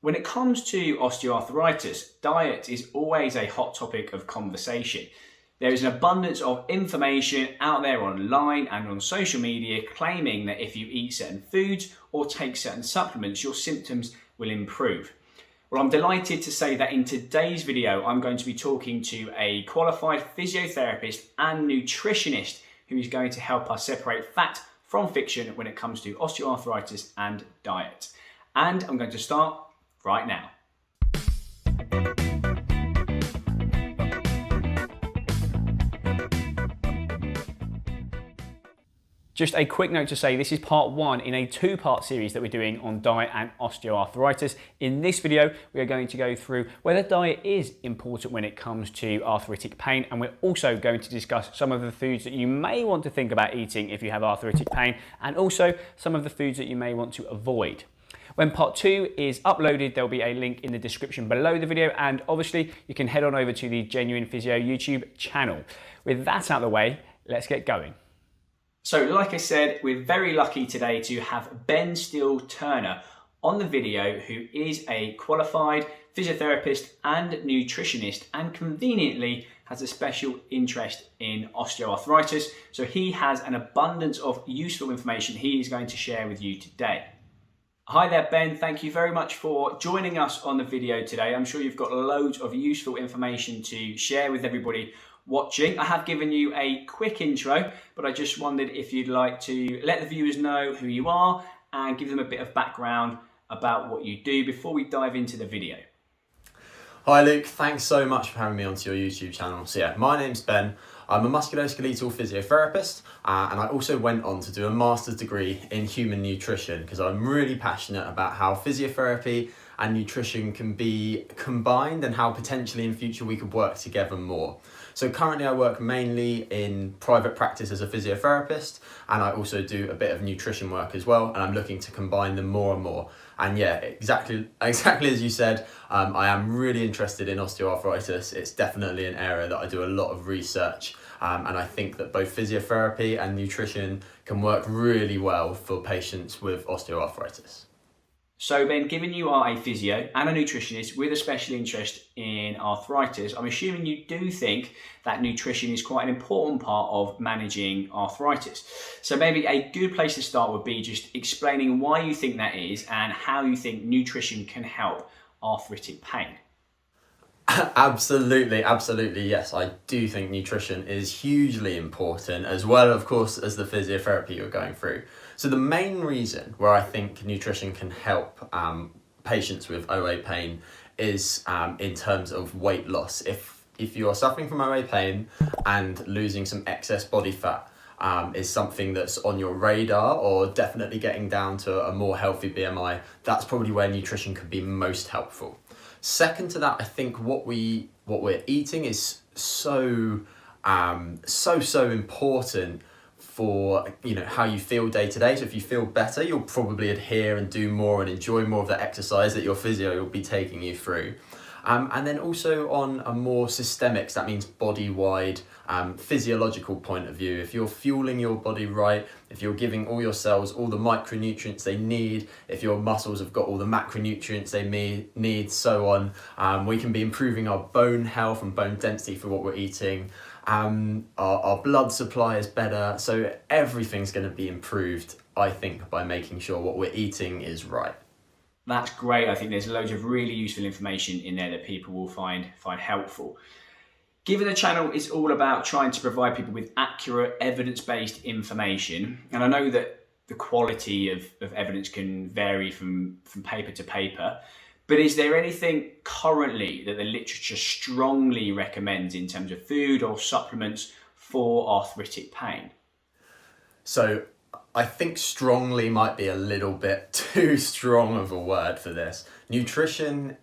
When it comes to osteoarthritis, diet is always a hot topic of conversation. There is an abundance of information out there online and on social media claiming that if you eat certain foods or take certain supplements, your symptoms will improve. Well, I'm delighted to say that in today's video, I'm going to be talking to a qualified physiotherapist and nutritionist who is going to help us separate fact from fiction when it comes to osteoarthritis and diet. And I'm going to start right now. Just a quick note to say this is part one in a two-part series that we're doing on diet and osteoarthritis. In this video, we are going to go through whether diet is important when it comes to arthritic pain, and we're also going to discuss some of the foods that you may want to think about eating if you have arthritic pain, and also some of the foods that you may want to avoid. When part two is uploaded, there'll be a link in the description below the video, and obviously you can head on over to the Genuine Physio YouTube channel. With that out of the way, let's get going. So like I said, we're very lucky today to have Ben Steele Turner on the video, who is a qualified physiotherapist and nutritionist and conveniently has a special interest in osteoarthritis. So he has an abundance of useful information he is going to share with you today. Hi there, Ben. Thank you very much for joining us on the video today. I'm sure you've got loads of useful information to share with everybody watching. I have given you a quick intro, but I just wondered if you'd like to let the viewers know who you are and give them a bit of background about what you do before we dive into the video. Hi Luke, thanks so much for having me onto your YouTube channel. So yeah, my name's Ben. I'm a musculoskeletal physiotherapist and I also went on to do a master's degree in human nutrition because I'm really passionate about how physiotherapy and nutrition can be combined and how potentially in future we could work together more. So currently I work mainly in private practice as a physiotherapist, and I also do a bit of nutrition work as well, and I'm looking to combine them more and more. And yeah, exactly as you said, I am really interested in osteoarthritis. It's definitely an area that I do a lot of research, and I think that both physiotherapy and nutrition can work really well for patients with osteoarthritis. So Ben, given you are a physio and a nutritionist with a special interest in arthritis, I'm assuming you do think that nutrition is quite an important part of managing arthritis. So maybe a good place to start would be just explaining why you think that is and how you think nutrition can help arthritic pain. Absolutely, yes. I do think nutrition is hugely important, as well, of course, as the physiotherapy you're going through. So the main reason where I think nutrition can help patients with OA pain is in terms of weight loss. If you are suffering from OA pain and losing some excess body fat is something that's on your radar, or definitely getting down to a more healthy BMI, that's probably where nutrition could be most helpful. Second to that, I think what we're eating is so important for how you feel day to day. So if you feel better, you'll probably adhere and do more and enjoy more of the exercise that your physio will be taking you through. And then also on a more systemic, so that means body-wide, physiological point of view, if you're fueling your body right, if you're giving all your cells all the micronutrients they need, if your muscles have got all the macronutrients they need, so on, we can be improving our bone health and bone density for what we're eating. Our blood supply is better, so everything's going to be improved, I think, by making sure what we're eating is right. That's great. I think there's loads of really useful information in there that people will find helpful. Given the channel is all about trying to provide people with accurate evidence-based information, and I know that the quality of evidence can vary from paper to paper, but is there anything currently that the literature strongly recommends in terms of food or supplements for arthritic pain? So I think strongly might be a little bit too strong of a word for this. Nutrition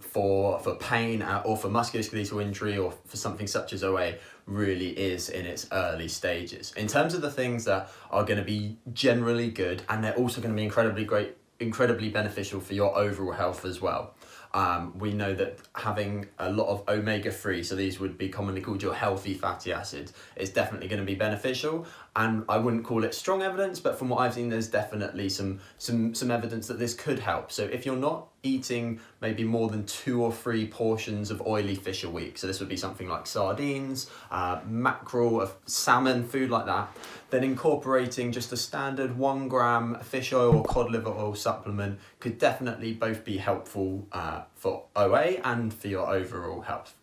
for pain or for musculoskeletal injury or for something such as OA really is in its early stages. In terms of the things that are going to be generally good, and they're also going to be incredibly beneficial for your overall health as well. We know that having a lot of omega-3, so these would be commonly called your healthy fatty acids, is definitely going to be beneficial. And I wouldn't call it strong evidence, but from what I've seen, there's definitely some evidence that this could help. So if you're not eating maybe more than 2 or 3 portions of oily fish a week, so this would be something like sardines, mackerel, salmon, food like that, then incorporating just a standard 1 gram fish oil or cod liver oil supplement could definitely both be helpful for OA and for your overall health.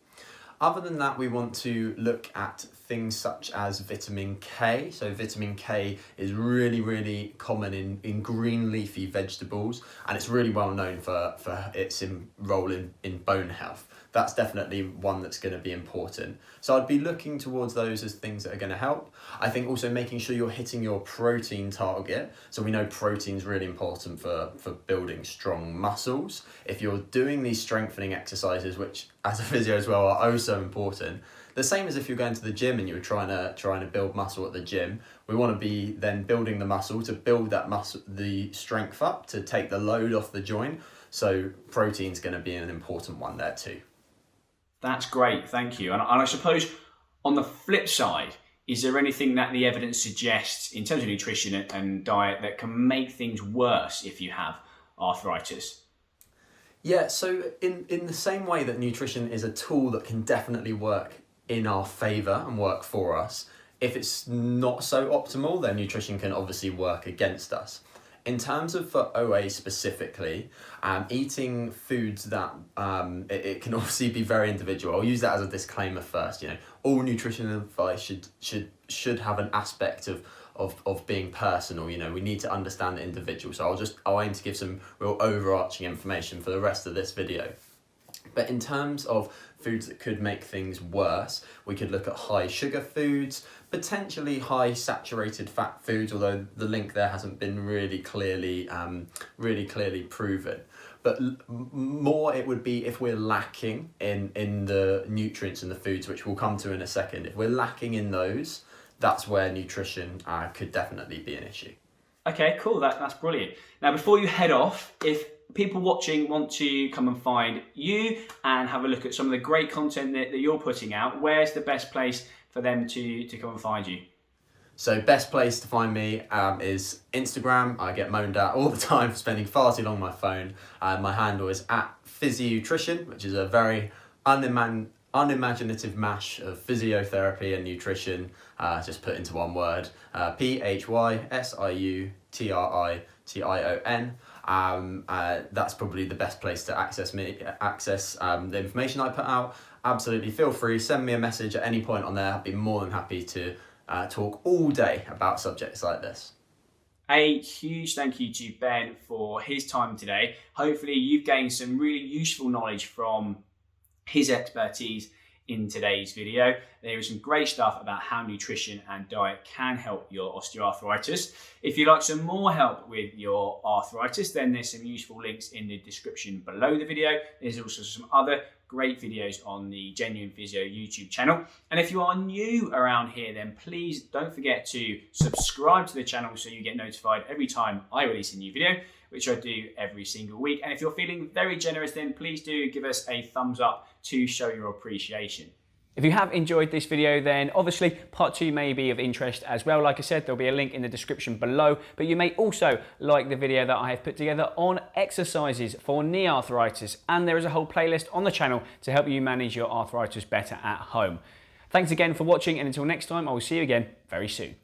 Other than that, we want to look at things such as vitamin K. So vitamin K is really common in green leafy vegetables, and it's really well known for its role in bone health. That's definitely one that's going to be important. So I'd be looking towards those as things that are going to help. I think also making sure you're hitting your protein target. So we know protein is really important for building strong muscles. If you're doing these strengthening exercises, which as a physio as well are oh so important, the same as if you're going to the gym and you're trying to build muscle at the gym, we want to be then building the muscle to build that muscle, the strength up, to take the load off the joint. So protein's going to be an important one there too. That's great, thank you. And I suppose on the flip side, is there anything that the evidence suggests in terms of nutrition and diet that can make things worse if you have arthritis? Yeah, so in the same way that nutrition is a tool that can definitely work in our favour and work for us, if it's not so optimal, then nutrition can obviously work against us. In terms of for OA specifically, eating foods that it can obviously be very individual. I'll use that as a disclaimer first. All nutrition advice should have an aspect of being personal. We need to understand the individual. So I'll aim to give some real overarching information for the rest of this video. But in terms of foods that could make things worse, we could look at high sugar foods, potentially high saturated fat foods, although the link there hasn't been really clearly proven. But more it would be if we're lacking in the nutrients in the foods, which we'll come to in a second. If we're lacking in those, that's where nutrition could definitely be an issue. Okay, cool, that's brilliant. Now before you head off, if people watching want to come and find you and have a look at some of the great content that you're putting out, where's the best place for them to come and find you? So best place to find me is Instagram. I get moaned at all the time for spending far too long on my phone. My handle is @physiutrition, which is a very unimaginative mash of physiotherapy and nutrition, just put into one word. PHYSIUTRITION. That's probably the best place to access the information I put out. Absolutely feel free, send me a message at any point on there. I'd be more than happy to talk all day about subjects like this. A huge thank you to Ben for his time today. Hopefully you've gained some really useful knowledge from his expertise in today's video. There is some great stuff about how nutrition and diet can help your osteoarthritis. If you'd like some more help with your arthritis, then there's some useful links in the description below the video. There's also some other great videos on the Genuine Physio YouTube channel. And if you are new around here, then please don't forget to subscribe to the channel so you get notified every time I release a new video, which I do every single week. And if you're feeling very generous, then please do give us a thumbs up to show your appreciation. If you have enjoyed this video, then obviously part 2 may be of interest as well. Like I said, there'll be a link in the description below, but you may also like the video that I have put together on exercises for knee arthritis, and there is a whole playlist on the channel to help you manage your arthritis better at home. Thanks again for watching, and until next time, I will see you again very soon.